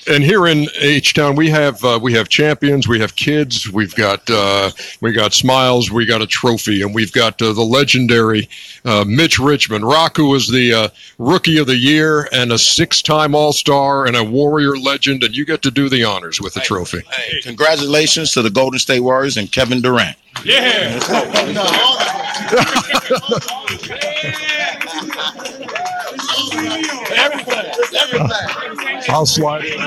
And here in H-Town, we have champions, we have kids, we got smiles, we got a trophy, and we've got the legendary Mitch Richmond. Raku is the Rookie of the Year and a 6-time All-Star and a Warrior legend, and you get to do the honors with the trophy. Hey, congratulations to the Golden State Warriors and Kevin Durant. Yeah. I'll slide it.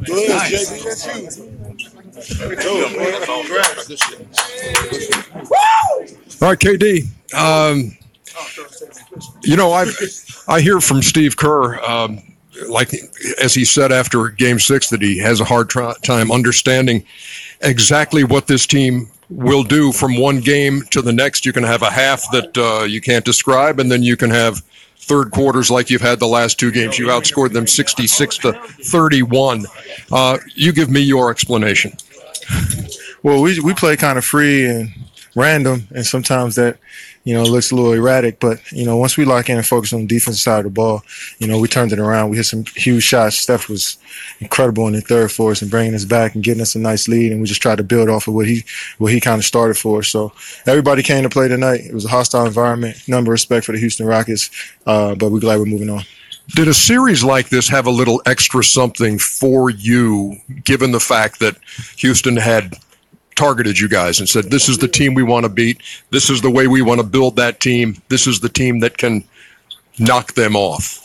Good, JB, that's you. All right, KD. I hear from Steve Kerr, like as he said after Game 6, that he has a hard time understanding exactly what this team will do from one game to the next. You can have a half that you can't describe, and then you can have third quarters like you've had the last two games. You outscored them 66-31. You give me your explanation. Well, we play kind of free and random, and sometimes that, looks a little erratic. But, once we lock in and focus on the defensive side of the ball, we turned it around. We hit some huge shots. Steph was incredible in the third for us and bringing us back and getting us a nice lead. And we just tried to build off of what he kind of started for us. So everybody came to play tonight. It was a hostile environment, number of respect for the Houston Rockets, but we're glad we're moving on. Did a series like this have a little extra something for you, given the fact that Houston had targeted you guys and said, this is the team we want to beat, this is the way we want to build that team, this is the team that can knock them off?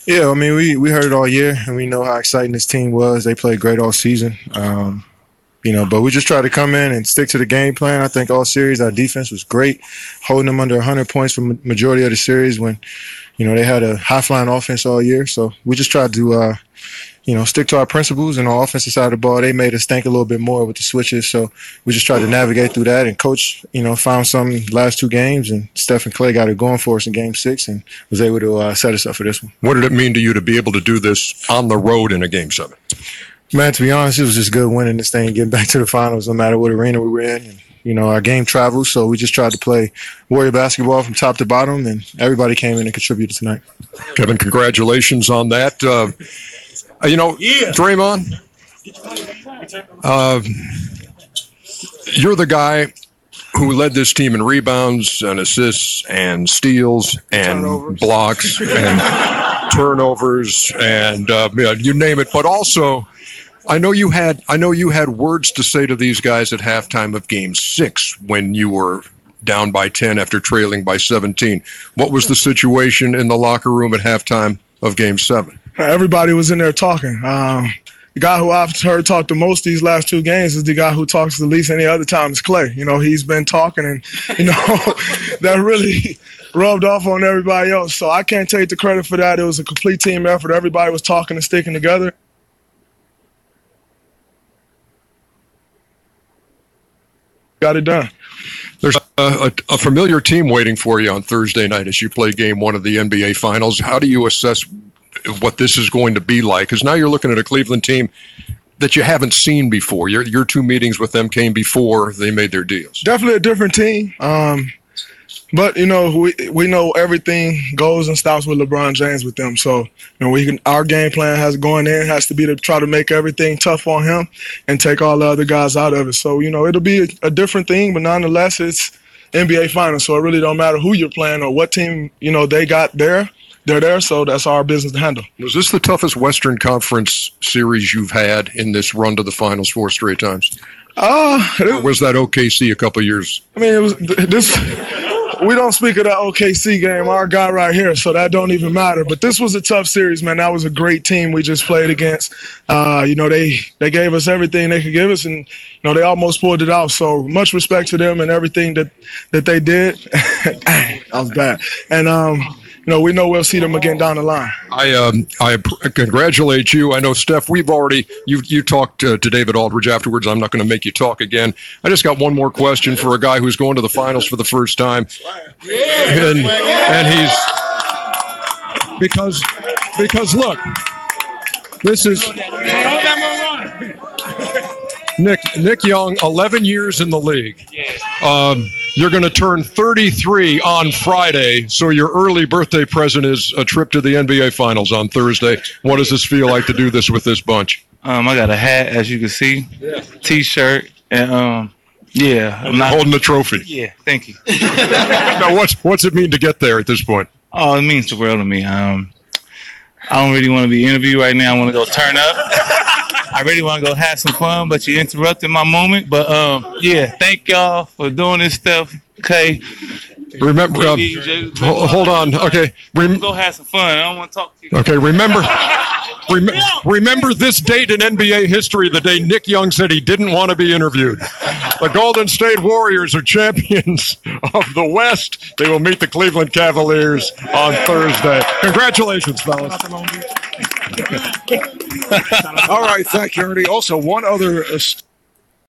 Yeah, we heard it all year, and we know how exciting this team was. They played great all season. But we just tried to come in and stick to the game plan. I think all series our defense was great, holding them under 100 points for the majority of the series when, they had a high-flying offense all year. So we just tried to stick to our principles, and on the offensive side of the ball, they made us think a little bit more with the switches. So we just tried to navigate through that, and Coach, found some last two games, and Steph and Clay got it going for us in Game 6 and was able to set us up for this one. What did it mean to you to be able to do this on the road in a Game 7? Man, to be honest, it was just good winning this thing, getting back to the finals, no matter what arena we were in. And, our game travels, so we just tried to play Warrior basketball from top to bottom, and everybody came in and contributed tonight. Kevin, congratulations on that. Draymond, you're the guy who led this team in rebounds and assists and steals and blocks and turnovers and you name it. But also, I know you had words to say to these guys at halftime of Game 6 when you were down by 10 after trailing by 17. What was the situation in the locker room at halftime of Game 7? Everybody was in there talking. The guy who I've heard talk the most these last two games is the guy who talks the least any other time is Clay. He's been talking, and, that really rubbed off on everybody else. So I can't take the credit for that. It was a complete team effort. Everybody was talking and sticking together. Got it done. There's a familiar team waiting for you on Thursday night as you play Game 1 of the NBA Finals. How do you assess what this is going to be like? Because now you're looking at a Cleveland team that you haven't seen before. Your two meetings with them came before they made their deals. Definitely a different team. But, we know everything goes and stops with LeBron James with them. So, our game plan has to be to try to make everything tough on him and take all the other guys out of it. So, it'll be a different thing, but nonetheless, it's NBA Finals. So it really don't matter who you're playing or what team, they got there. They're there, so that's our business to handle. Was this the toughest Western Conference series you've had in this run to the finals 4 straight times? Or was that OKC a couple of years? It was this. We don't speak of that OKC game, our guy right here, so that don't even matter. But this was a tough series, man. That was a great team we just played against. They gave us everything they could give us, and they almost pulled it out. So much respect to them and everything that they did. That was bad. And we know we'll see them again down the line. I congratulate you. I know, Steph, you talked to David Aldridge afterwards. I'm not going to make you talk again. I just got one more question for a guy who's going to the finals for the first time. And he's because look, this is Nick Young, 11 years in the league. You're going to turn 33 on Friday, so your early birthday present is a trip to the NBA Finals on Thursday. What does this feel like to do this with this bunch? I got a hat, as you can see, T-shirt, and I'm not holding the trophy. Yeah, thank you. Now, what's it mean to get there at this point? Oh, it means the world to me. I don't really want to be interviewed right now. I want to go turn up. I really want to go have some fun, but you interrupted my moment. But thank y'all for doing this stuff. Okay. Remember, hold on. Okay. Go have some fun. I don't want to talk to you. Okay. Remember this date in NBA history, the day Nick Young said he didn't want to be interviewed. The Golden State Warriors are champions of the West. They will meet the Cleveland Cavaliers on Thursday. Congratulations, fellas. All right, thank you, Ernie. Also, one other